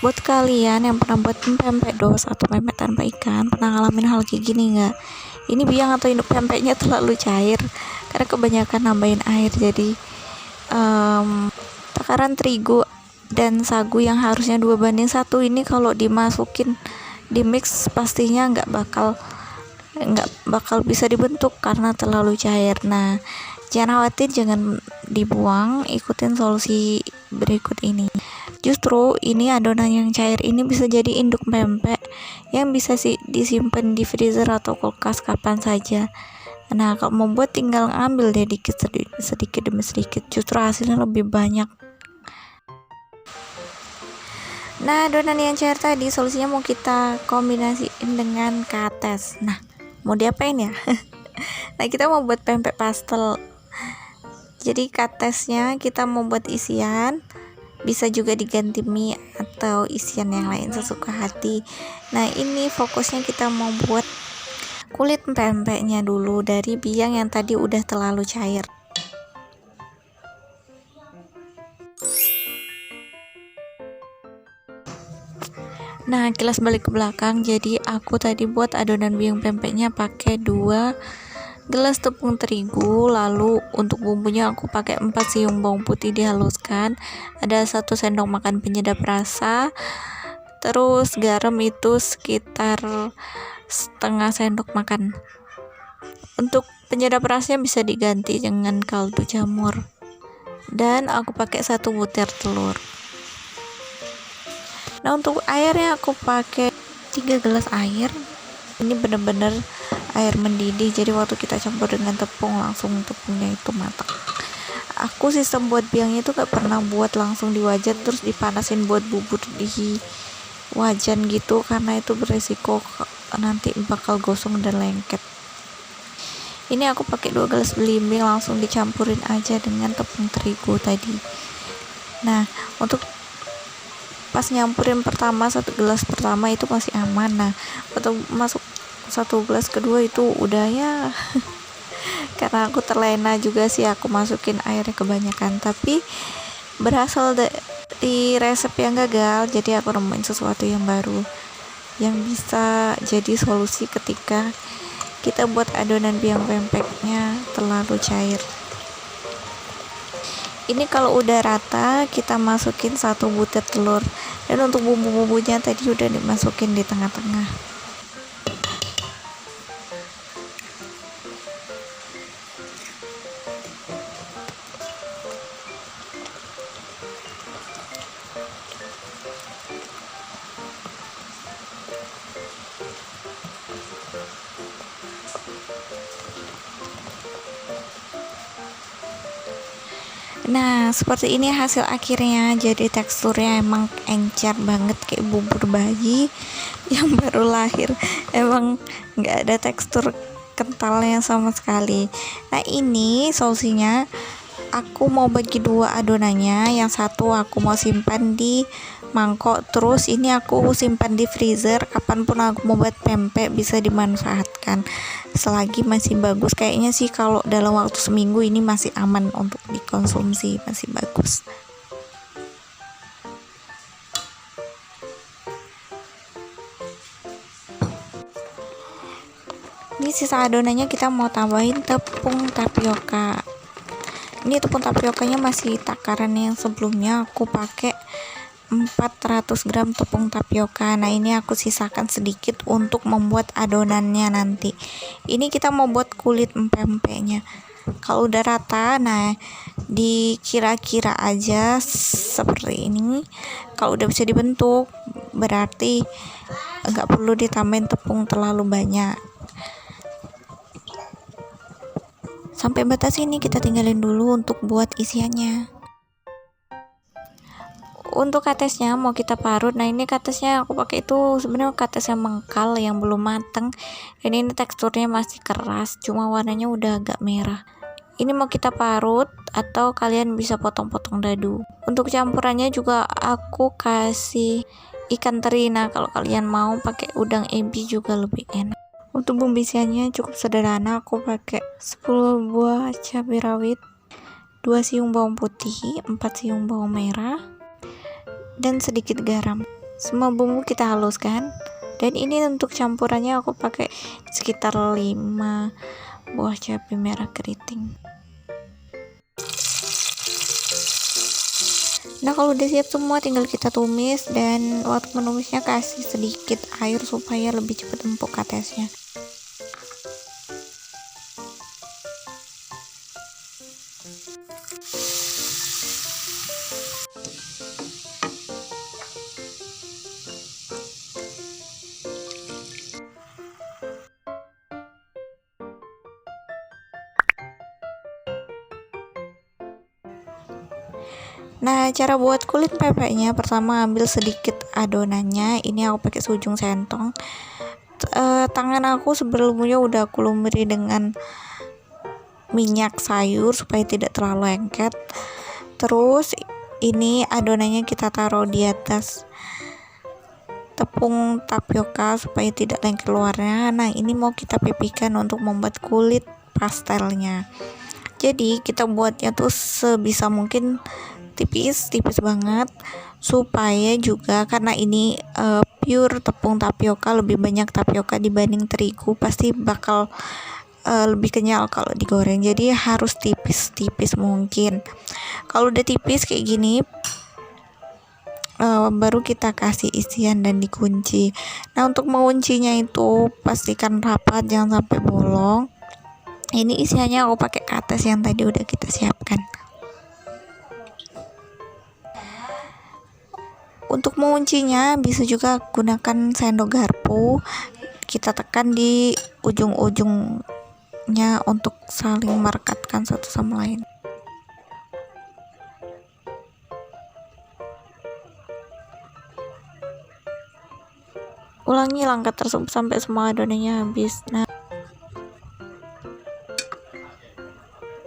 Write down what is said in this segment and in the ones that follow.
Buat kalian yang pernah buat pempek dos atau pempek tanpa ikan, pernah ngalamin hal kayak gini nggak? Ini biang atau induk pempeknya terlalu cair karena kebanyakan nambahin air, jadi takaran terigu dan sagu yang harusnya 2:1 ini kalau dimasukin di mix pastinya nggak bakal bisa dibentuk karena terlalu cair. Nah, jangan khawatir, jangan dibuang, ikutin solusi berikut ini. Justru ini adonan yang cair ini bisa jadi induk pempek yang bisa disimpan di freezer atau kulkas kapan saja. Nah, kalau membuat tinggal ambil deh sedikit demi sedikit, justru hasilnya lebih banyak. Nah, adonan yang cair tadi solusinya mau kita kombinasiin dengan kates. Nah, mau diapain ya? Nah, kita mau buat pempek pastel. Jadi katesnya kita mau buat isian, bisa juga diganti mie atau isian yang lain sesuka hati. Nah, ini fokusnya kita mau buat kulit pempeknya dulu dari biang yang tadi udah terlalu cair. Nah, kilas balik ke belakang, jadi aku tadi buat adonan biang pempeknya pakai 2 gelas tepung terigu, lalu untuk bumbunya aku pakai 4 siung bawang putih dihaluskan, ada 1 sendok makan penyedap rasa, terus garam itu sekitar setengah sendok makan. Untuk penyedap rasanya bisa diganti dengan kaldu jamur, dan aku pakai 1 butir telur. Nah, untuk airnya aku pakai 3 gelas air. Ini bener-bener air mendidih, jadi waktu kita campur dengan tepung langsung tepungnya itu matang. Aku sistem buat biangnya itu gak pernah buat langsung di wajan terus dipanasin buat bubur di wajan gitu, karena itu beresiko nanti bakal gosong dan lengket. Ini aku pakai 2 gelas belimbing, langsung dicampurin aja dengan tepung terigu tadi. Nah, untuk pas nyampurin 1 gelas pertama itu masih aman. Nah, waktu masuk 1 gelas kedua itu udah ya karena aku terlena juga sih, aku masukin airnya kebanyakan, tapi berasal dari resep yang gagal, jadi aku nemuin sesuatu yang baru yang bisa jadi solusi ketika kita buat adonan biang pempeknya terlalu cair. Ini kalau udah rata kita masukin 1 butir telur, dan untuk bumbu-bumbunya tadi udah dimasukin di tengah-tengah. Nah, seperti ini hasil akhirnya. Jadi teksturnya emang encer banget kayak bubur bayi yang baru lahir. Emang nggak ada tekstur kentalnya sama sekali. Nah, ini solusinya. Aku mau bagi 2 adonannya. Yang satu aku mau simpan di mangkok, terus ini aku simpan di freezer, kapanpun aku mau buat pempek bisa dimanfaatkan selagi masih bagus. Kayaknya sih kalau dalam waktu seminggu ini masih aman untuk dikonsumsi, masih bagus. Ini sisa adonannya kita mau tambahin tepung tapioka. Ini tepung tapiokanya masih takaran yang sebelumnya, aku pakai 400 gram tepung tapioka. Nah, ini aku sisakan sedikit untuk membuat adonannya nanti. Ini kita mau buat kulit pempeknya. Kalau udah rata, nah dikira-kira aja seperti ini. Kalau udah bisa dibentuk, berarti nggak perlu ditambahin tepung terlalu banyak. Sampai batas ini kita tinggalin dulu untuk buat isiannya. Untuk katesnya mau kita parut. Nah, ini katesnya aku pakai itu sebenarnya kates yang mengkal yang belum mateng, dan ini teksturnya masih keras, cuma warnanya udah agak merah. Ini mau kita parut atau kalian bisa potong-potong dadu. Untuk campurannya juga aku kasih ikan teri. Nah, kalau kalian mau pakai udang ebi juga lebih enak. Untuk bumbu isiannya cukup sederhana, aku pakai 10 buah cabai rawit, 2 siung bawang putih, 4 siung bawang merah, dan sedikit garam. Semua bumbu kita haluskan, dan ini untuk campurannya aku pakai sekitar 5 buah cabai merah keriting. Nah, kalau udah siap semua tinggal kita tumis, dan waktu menumisnya kasih sedikit air supaya lebih cepat empuk katesnya. Nah, cara buat kulit pempeknya, pertama ambil sedikit adonannya. Ini aku pakai seujung sentong. Tangan aku sebelumnya udah aku lumuri dengan minyak sayur supaya tidak terlalu lengket. Terus ini adonannya kita taruh di atas tepung tapioka supaya tidak lengket luarnya. Nah, ini mau kita pipihkan untuk membuat kulit pastelnya. Jadi kita buatnya tuh sebisa mungkin tipis banget, supaya juga karena ini pure tepung tapioka, lebih banyak tapioka dibanding terigu, pasti bakal lebih kenyal kalau digoreng. Jadi harus tipis mungkin. Kalau udah tipis kayak gini, baru kita kasih isian dan dikunci. Nah, untuk menguncinya itu pastikan rapat, jangan sampai bolong. Ini isiannya aku pakai kates yang tadi udah kita siapkan. Untuk menguncinya bisa juga gunakan sendok garpu, kita tekan di ujung-ujungnya untuk saling merekatkan satu sama lain. Ulangi langkah tersebut sampai semua adonannya habis. Nah,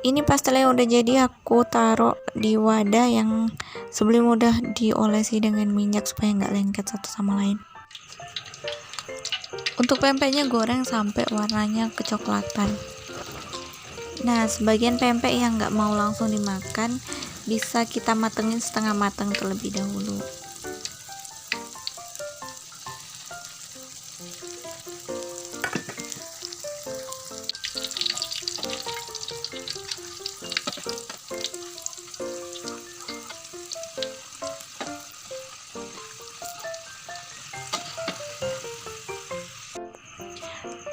ini pastel yang udah jadi aku taruh di wadah yang sebelum udah diolesi dengan minyak supaya nggak lengket satu sama lain. Untuk pempeknya goreng sampai warnanya kecoklatan. Nah, sebagian pempek yang nggak mau langsung dimakan bisa kita matengin setengah matang terlebih dahulu.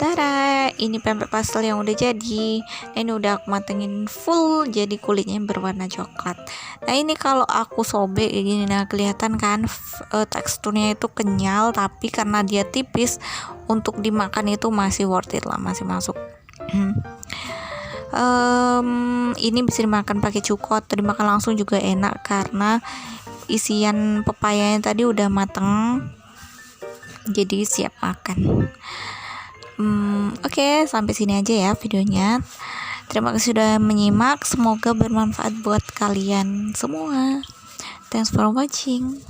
Tara, ini pempek pastel yang udah jadi. Ini udah aku matengin full, jadi kulitnya berwarna coklat. Nah, ini kalau aku sobek gini, nah kelihatan kan teksturnya itu kenyal, tapi karena dia tipis, untuk dimakan itu masih worth it lah, masih masuk. Ini bisa dimakan pakai cuko atau dimakan langsung juga enak karena isian pepayanya tadi udah mateng, jadi siap makan. Oke, sampai sini aja ya videonya. Terima kasih sudah menyimak, semoga bermanfaat buat kalian semua. Thanks for watching.